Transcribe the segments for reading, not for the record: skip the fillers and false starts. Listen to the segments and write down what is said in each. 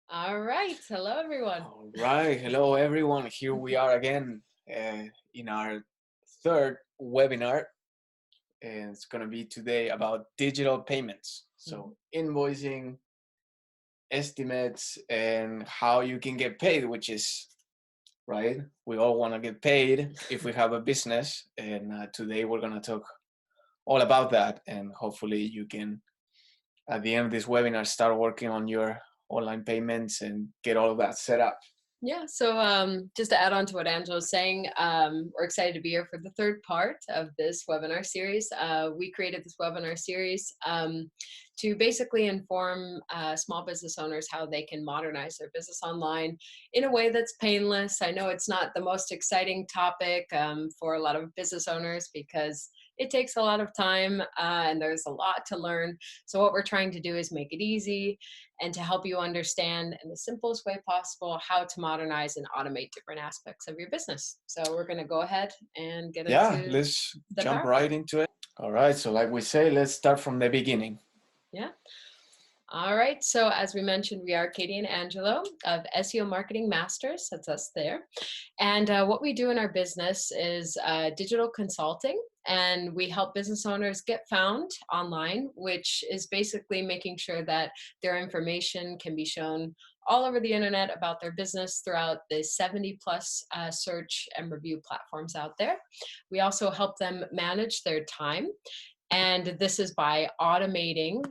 All right. Hello, everyone. All right. Hello, everyone. Here we are again in our third webinar. And it's going to be today about digital payments. Mhm. So, invoicing, estimates, and how you can get paid, which is right. We all want to get paid if we have a business. And today we're going to talk all about that. And hopefully, you can, at the end of this webinar, start working on your online payments and get all of that set up. Yeah. So, just to add on to what Angela was saying, we're excited to be here for the third part of this webinar series. We created this webinar series to basically inform small business owners how they can modernize their business online in a way that's painless. I know it's not the most exciting topic for a lot of business owners because it takes a lot of time and there's a lot to learn. So, what we're trying to do is make it easy and to help you understand in the simplest way possible how to modernize and automate different aspects of your business. So we're going to go ahead and get Yeah, into let's the jump PowerPoint. right into it. All right, so like we say, let's start from the beginning. Yeah. All right. So as we mentioned, we are Katie and Angelo of SEO Marketing Masters. That's us there. And what we do in our business is digital consulting. And we help business owners get found online, which is basically making sure that their information can be shown all over the internet about their business throughout the 70 plus search and review platforms out there. We also help them manage their time, and this is by automating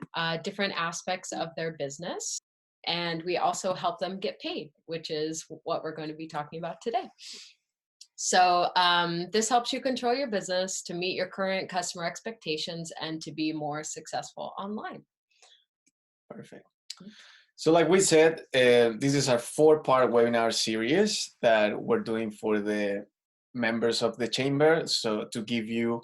different aspects of their business. And we also help them get paid, which is what we're going to be talking about today. So, this helps you control your business to meet your current customer expectations and to be more successful online. Perfect. So like we said, this is our four-part webinar series that we're doing for the members of the chamber. So to give you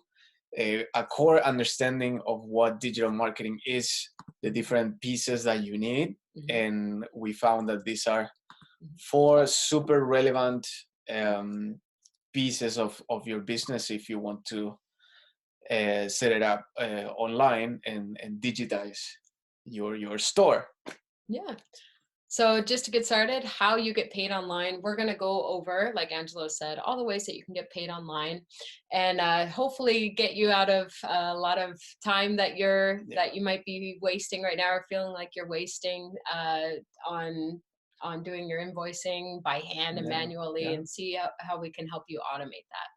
a core understanding of what digital marketing is, the different pieces that you need. Mhm. And we found that these are Mhm. four super relevant pieces of your business if you want to set it up online and digitize your store. Yeah. So just to get started, how you get paid online, we're going to go over, like Angelo said, all the ways that you can get paid online, and hopefully get you out of a lot of time that Yeah, that you might be wasting right now, or feeling like you're wasting on on doing your invoicing by hand and yeah, manually, yeah. and see how we can help you automate that.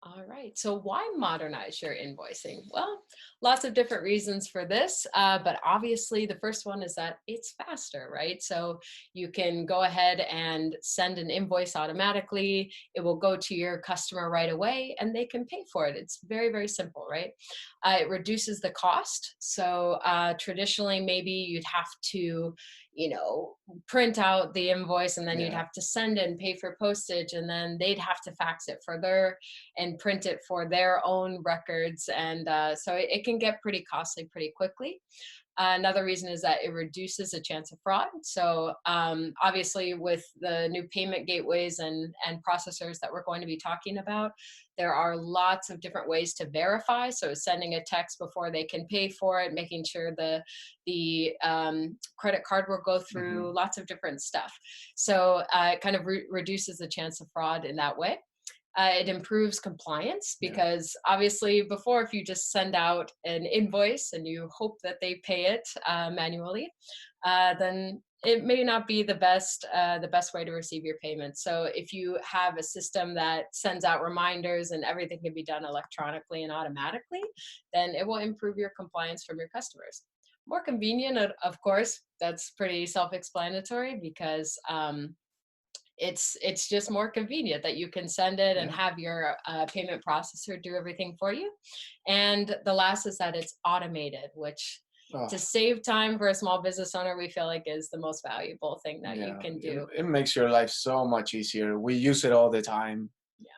All right. So, why modernize your invoicing? Well, lots of different reasons for this, but obviously, the first one is that it's faster, right? So, you can go ahead and send an invoice automatically. It will go to your customer right away and they can pay for it. It's very, very simple, right? It reduces the cost. So, traditionally, maybe you'd have to, print out the invoice and then you'd Yeah. have to send it and pay for postage, and then they'd have to fax it for their and print it for their own records. And so it can get pretty costly pretty quickly. Another reason is that it reduces the chance of fraud. So obviously, with the new payment gateways and processors that we're going to be talking about, there are lots of different ways to verify. So sending a text before they can pay for it, making sure the credit card will go Hmm. through, lots of different stuff. So it kind of reduces the chance of fraud in that way. It improves compliance Yeah. because obviously before, if you just send out an invoice and you hope that they pay it manually, then it may not be the best way to receive your payment. So if you have a system that sends out reminders and everything can be done electronically and automatically, then it will improve your compliance from your customers. More convenient, of course, that's pretty self-explanatory because it's just more convenient that you can send it and Yeah. have your payment processor do everything for you. And the last is that it's automated, which Oh, to save time for a small business owner, we feel like is the most valuable thing that you yeah. can It, do. it makes your life so much easier. We use it all the time. Yeah.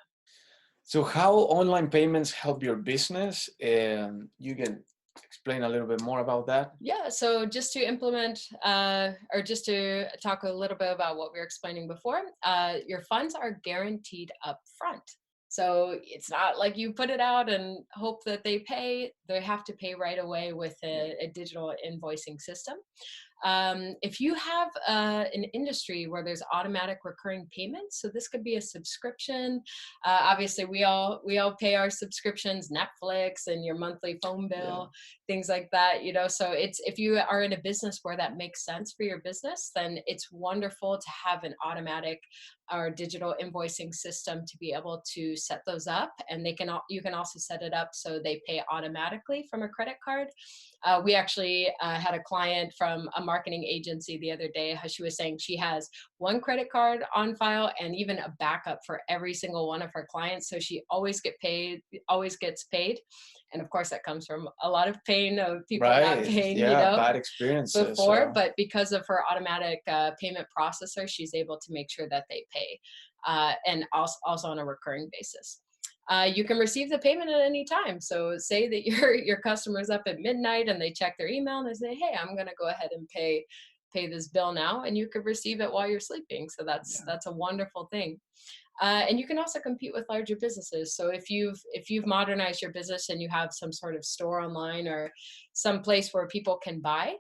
So, how online payments help your business? And you can explain a little bit more about that. Yeah, so just to implement or just to talk a little bit about what we were explaining before, your funds are guaranteed up front. So it's not like you put it out and hope that they pay. They have to pay right away with Yeah. a digital invoicing system. If you have an industry where there's automatic recurring payments, so this could be a subscription. Obviously, we all pay our subscriptions, Netflix and your monthly phone Yeah. bill, things like that. So it's, if you are in a business where that makes sense for your business, then it's wonderful to have an automatic or digital invoicing system to be able to set those up. And you can also set it up so they pay automatically from a credit card. We actually had a client from a marketing agency the other day. How she was saying she has one credit card on file and even a backup for every single one of her clients, so she always gets paid. And of course, that comes from a lot of pain of people not Right. paying, Yeah. Bad experiences. before. But because of her automatic payment processor, she's able to make sure that they pay, and also on a recurring basis. You can receive the payment at any time. So say that your customer's up at midnight and they check their email and they say, "Hey, I'm going to go ahead and pay this bill now," and you could receive it while you're sleeping. So Yeah. that's a wonderful thing. And you can also compete with larger businesses. So if you've modernized your business and you have some sort of store online or some place where people can buy,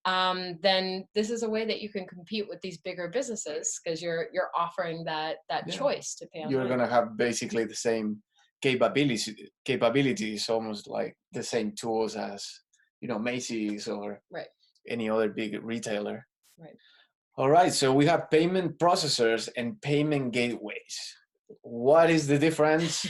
then this is a way that you can compete with these bigger businesses, because you're offering that Yeah. choice to pay You're online. gonna have basically the same capabilities, almost like the same tools as Macy's or Right. any other big retailer. Right. All right, so we have payment processors and payment gateways. What is the difference?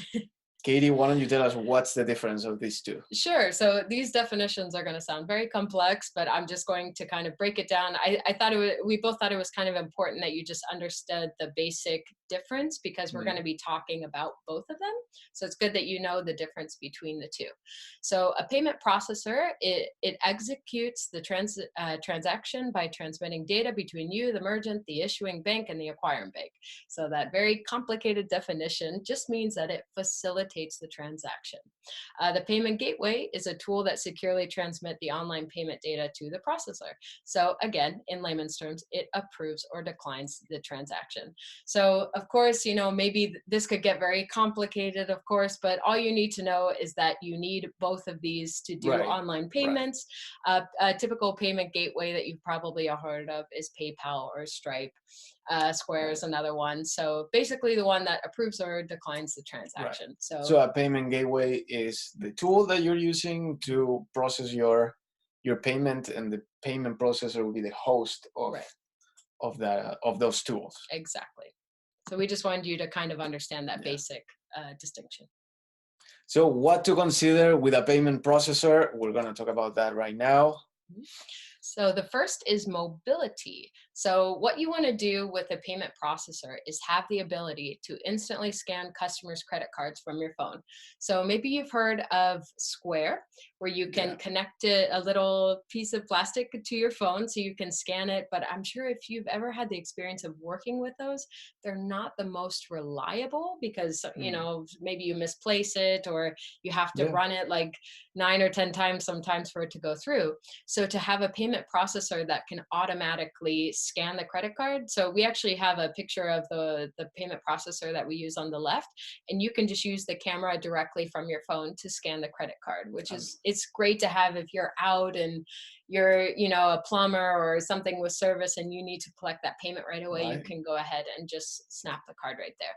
Catie, why don't you tell us what's the difference of these two? Sure. So these definitions are going to sound very complex, but I'm just going to kind of break it down. I thought we both thought it was kind of important that you just understood the basic difference, because we're Yeah. going to be talking about both of them. So it's good that you know the difference between the two. So a payment processor, it executes the transaction by transmitting data between you, the merchant, the issuing bank, and the acquiring bank. So that very complicated definition just means that it facilitates the transaction. The payment gateway is a tool that securely transmits the online payment data to the processor. So again, in layman's terms, it approves or declines the transaction. So of course, maybe this could get very complicated, of course, but all you need to know is that you need both of these to do Right. online Right. payments. A typical payment gateway that you've probably heard of is PayPal or Stripe. Square Right. is another one. So basically the one that approves or declines the Right. transaction. So a payment gateway is the tool that you're using to process your payment, and the payment processor will be the host Right. of those tools. Exactly. So we just wanted you to kind of understand that Yeah. basic distinction. So what to consider with a payment processor? We're going to talk about that right now. Mhm. So the first is mobility. So what you want to do with a payment processor is have the ability to instantly scan customers' credit cards from your phone. So maybe you've heard of Square, where you can Yeah. connect a little piece of plastic to your phone so you can scan it. But I'm sure if you've ever had the experience of working with those, they're not the most reliable, because maybe you misplace it, or you have to Yeah. run it like 9 or 10 times sometimes for it to go through. So to have a payment processor that can automatically scan the credit card. So we actually have a picture of the payment processor that we use on the left, and you can just use the camera directly from your phone to scan the credit card, which is, it's great to have if you're out and you're, a plumber or something with service and you need to collect that payment right away. You Right. can go ahead and just snap the card right there.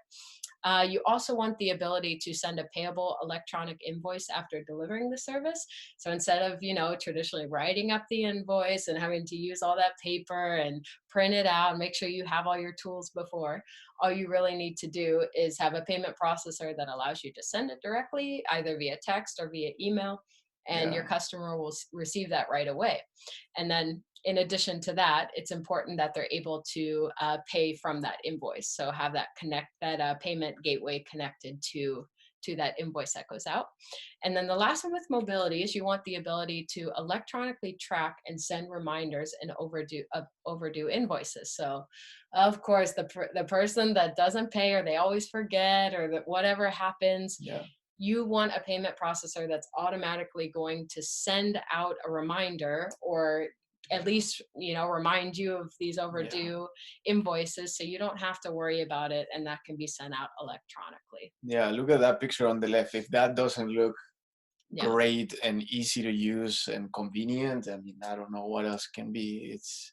You also want the ability to send a payable electronic invoice after delivering the service. So instead of, traditionally writing up the invoice and having to use all that paper and print it out and make sure you have all your tools before, all you really need to do is have a payment processor that allows you to send it directly, either via text or via email, and your Yeah. customer will receive that right away. And then in addition to that, it's important that they're able to pay from that invoice. So have that payment gateway connected to that invoice that goes out. And then the last one with mobility is you want the ability to electronically track and send reminders and overdue invoices. So of course, the person that doesn't pay, or they always forget, or that whatever happens, Yeah. you want a payment processor that's automatically going to send out a reminder, or at least remind you of these overdue invoices, so you don't have to worry about it, and that can be sent out electronically. Yeah. Look at that picture on the left. If that doesn't look Yeah. great and easy to use and convenient. I mean, I don't know what else can be. It's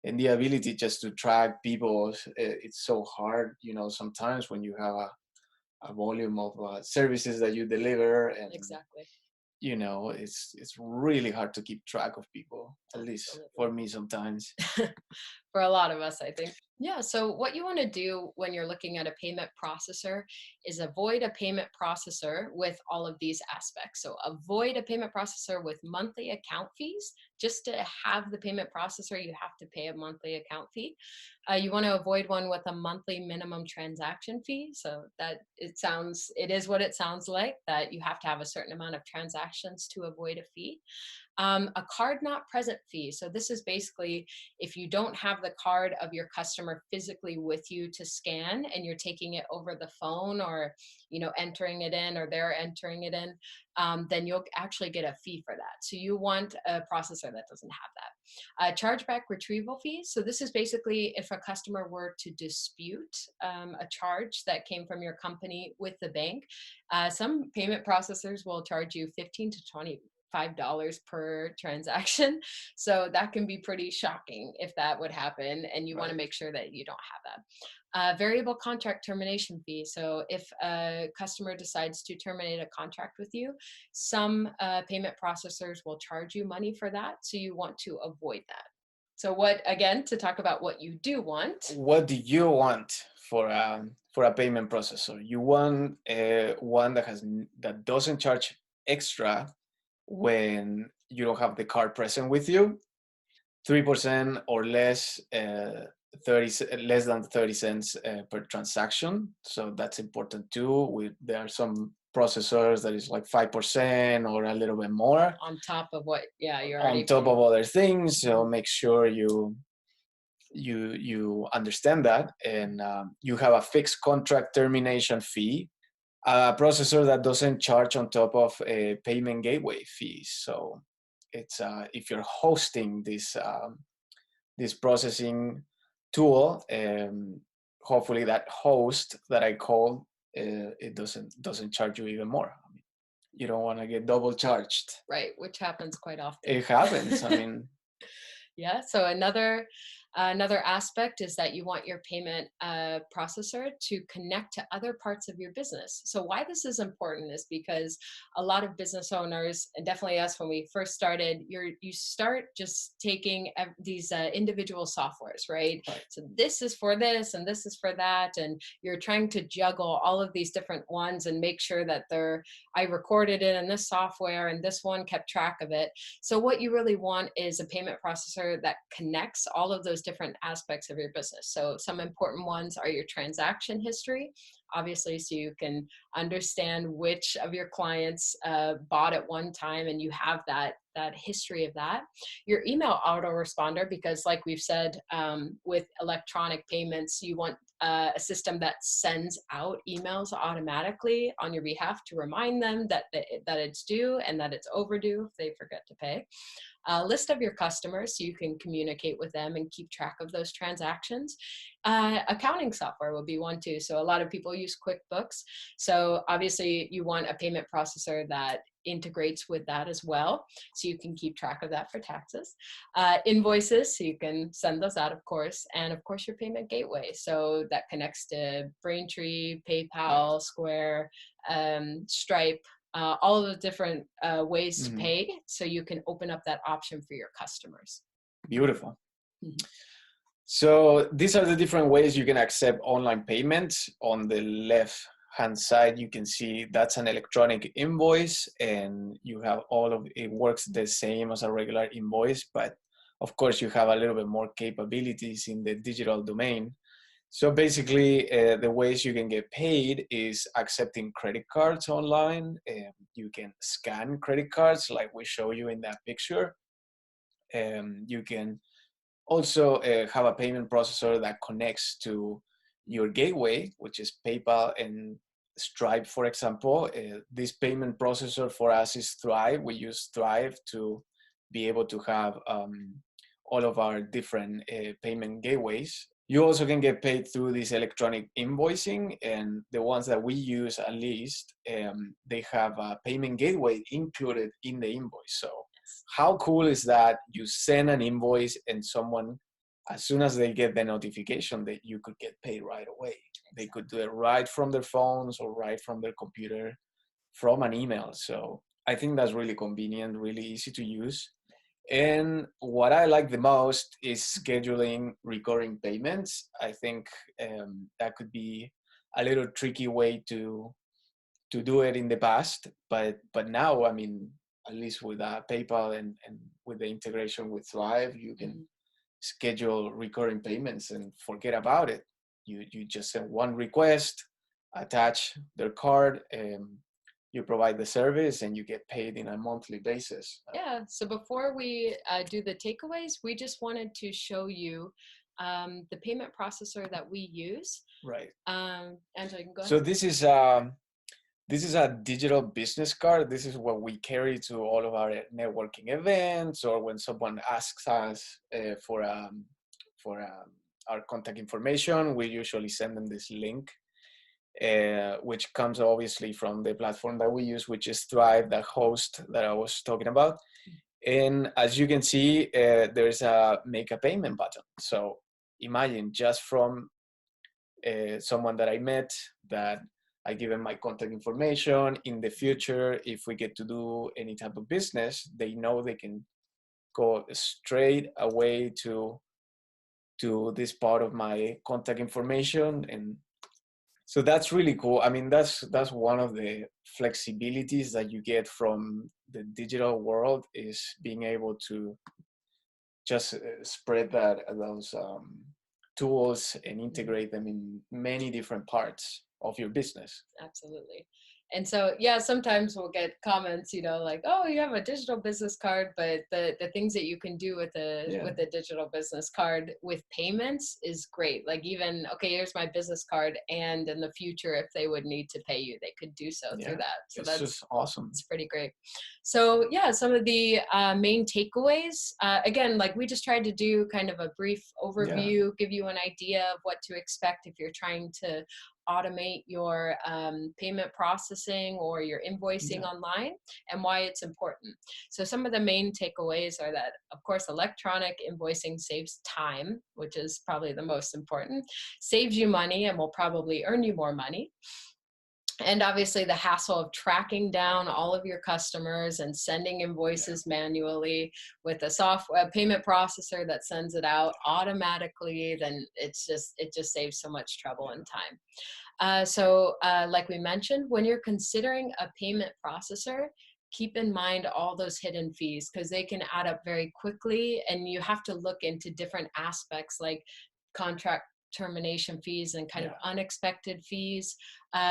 and the ability just to track people. It's so hard, sometimes when you have a volume of services that you deliver, and Exactly. it's really hard to keep track of people, at least for Absolutely. me sometimes. For a lot of us, I think. Yeah. So, what you want to do when you're looking at a payment processor is avoid a payment processor with all of these aspects. So, avoid a payment processor with monthly account fees. Just to have the payment processor, you have to pay a monthly account fee. You want to avoid one with a monthly minimum transaction fee. So, that it is what it sounds like, that you have to have a certain amount of transactions to avoid a fee. A card not present fee. So this is basically if you don't have the card of your customer physically with you to scan and you're taking it over the phone, or entering it in, or they're entering it in, then you'll actually get a fee for that. So you want a processor that doesn't have that. Chargeback retrieval fees. So this is basically if a customer were to dispute a charge that came from your company with the bank. Some payment processors will charge you 15 to 25 dollars per transaction. So that can be pretty shocking if that would happen, and you want to Right. make sure that you don't have that. Variable contract termination fee. So if a customer decides to terminate a contract with you, some payment processors will charge you money for that. So you want to avoid that. So what, again, to talk about what you do want. What do you want for a payment processor? You want one that doesn't charge extra when you don't have the card present with you, 3% or less, 30 less than 30 cents per transaction. So that's important too. There are some processors that is like 5% or a little bit more On top of what, yeah, you're on already top paying. of other things. So Mhm. make sure you understand that, and you have a fixed contract termination fee. A processor that doesn't charge on top of a payment gateway fees. So it's if you're hosting this processing tool, hopefully that host that I called, it doesn't charge you even more. I mean, you don't want to get double charged. Right, which happens quite often. It happens. I mean, Yeah. So another aspect is that you want your payment processor to connect to other parts of your business. So why this is important is because a lot of business owners, and definitely us when we first started, you start just taking these individual softwares, right? right. So this is for this and this is for that, and you're trying to juggle all of these different ones and make sure that I recorded it in this software and this one kept track of it. So what you really want is a payment processor that connects all of those different aspects of your business. So some important ones are your transaction history, obviously, so you can understand which of your clients bought at one time, and you have that history of that. Your email autoresponder, because like we've said, with electronic payments, you want a system that sends out emails automatically on your behalf to remind them that it's due and that it's overdue if they forget to pay. A list of your customers so you can communicate with them and keep track of those transactions. Accounting software will be one too. So a lot of people use QuickBooks. So obviously you want a payment processor that integrates with that as well, so you can keep track of that for taxes. Invoices, so you can send those out, of course, and of course your payment gateway, so that connects to Braintree, Right. PayPal, Square, Stripe, all of the different ways to Mhm. pay, so you can open up that option for your customers. Beautiful. Mhm. So these are the different ways you can accept online payments. On the left hand side, you can see that's an electronic invoice, and you have all of it works the same as a regular invoice, but of course you have a little bit more capabilities in the digital domain. So basically, the ways you can get paid is accepting credit cards online. You can scan credit cards like we show you in that picture. You can also have a payment processor that connects to your gateway, which is PayPal and Stripe, for example. This payment processor for us is Thrive. We use Thrive to be able to have all of our different payment gateways. You also can get paid through this electronic invoicing, and the ones that we use, at least, they have a payment gateway included in the invoice. So how cool is that? You send an invoice and someone, as soon as they get the notification, that you could get paid right away. They could do it right from their phones or right from their computer, from an email. So I think that's really convenient, really easy to use. And what I like the most is scheduling recurring payments. I think that could be a little tricky way to do it in the past, but now, I mean, at least with PayPal and with the integration with Thrive, you can schedule recurring payments and forget about it. You just send one request, attach their card, you provide the service, and you get paid in a monthly basis. Yeah. So before we do the takeaways, we just wanted to show you the payment processor that we use. Right. Angela, you can go ahead. So this is a digital business card. This is what we carry to all of our networking events, or when someone asks us for our contact information, we usually send them this link, which comes obviously from the platform that we use, which is Thrive, the host that I was talking about. And as you can see, there's a make a payment button. So imagine, just from someone that I met, that I give them my contact information. In the future, if we get to do any type of business, they know they can go straight away to this part of my contact information. And so that's really cool. I mean, that's one of the flexibilities that you get from the digital world, is being able to just spread those tools and integrate them in many different parts of your business. Absolutely. And so, yeah, sometimes we'll get comments, like, oh, you have a digital business card, but the things that you can do with a digital business card with payments is great. Like, even, okay, here's my business card, and in the future, if they would need to pay you, they could do so through that. So it's just awesome. It's pretty great. So yeah, some of the main takeaways, again, like we just tried to do kind of a brief overview, give you an idea of what to expect if you're trying to automate your payment processing or your invoicing online, and why it's important. So some of the main takeaways are that, of course, electronic invoicing saves time, which is probably the most important, saves you money and will probably earn you more money. And obviously the hassle of tracking down all of your customers and sending invoices manually, with a payment processor that sends it out automatically, then it just saves so much trouble and time. So like we mentioned, when you're considering a payment processor, keep in mind all those hidden fees, because they can add up very quickly, and you have to look into different aspects like contract termination fees and kind of unexpected fees.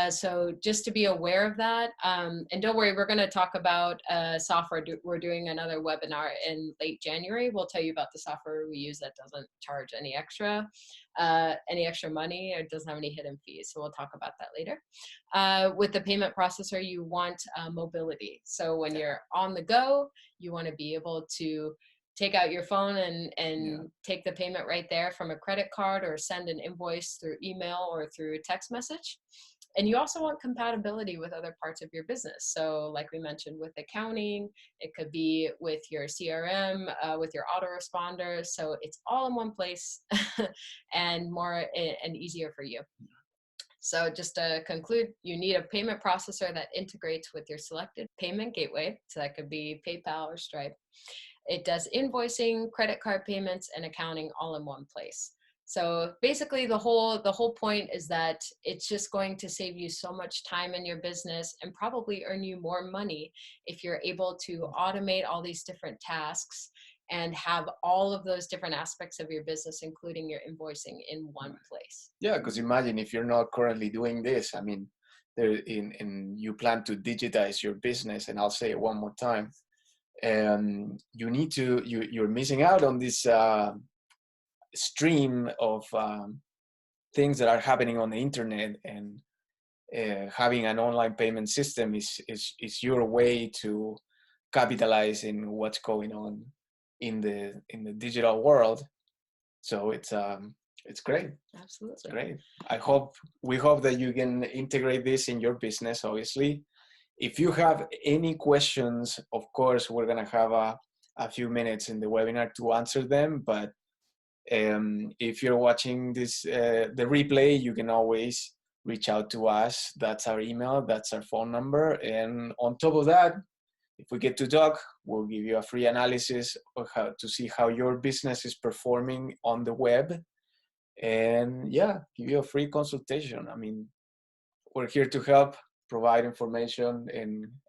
So just to be aware of that. And don't worry, we're going to talk about software. We're doing another webinar in late January. We'll tell you about the software we use that doesn't charge any extra money, or doesn't have any hidden fees. So we'll talk about that later. With the payment processor, you want mobility. So when you're on the go, you want to be able to take out your phone and take the payment right there from a credit card, or send an invoice through email or through text message. And you also want compatibility with other parts of your business. So like we mentioned, with accounting, it could be with your CRM, with your autoresponders. So it's all in one place and more and easier for you. So just to conclude, you need a payment processor that integrates with your selected payment gateway. So that could be PayPal or Stripe. It does invoicing, credit card payments, and accounting all in one place. So basically the whole point is that it's just going to save you so much time in your business, and probably earn you more money if you're able to automate all these different tasks and have all of those different aspects of your business, including your invoicing, in one place. Yeah, because imagine if you're not currently doing this. I mean, you plan to digitize your business, and I'll say it one more time. You're missing out on this stream of things that are happening on the internet, and having an online payment system is your way to capitalize in what's going on in the digital world. So it's It's great. It's Absolutely. great. We hope that you can integrate this in your business, obviously. If you have any questions, of course, we're going to have a few minutes in the webinar to answer them. But if you're watching this, the replay, you can always reach out to us. That's our email, that's our phone number. And on top of that, if we get to talk, we'll give you a free analysis of how to see how your business is performing on the web. And yeah, give you a free consultation. I mean, we're here to help, provide information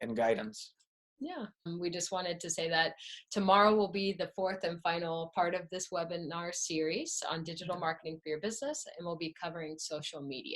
and guidance. Yeah, we just wanted to say that tomorrow will be the fourth and final part of this webinar series on digital marketing for your business, and we'll be covering social media.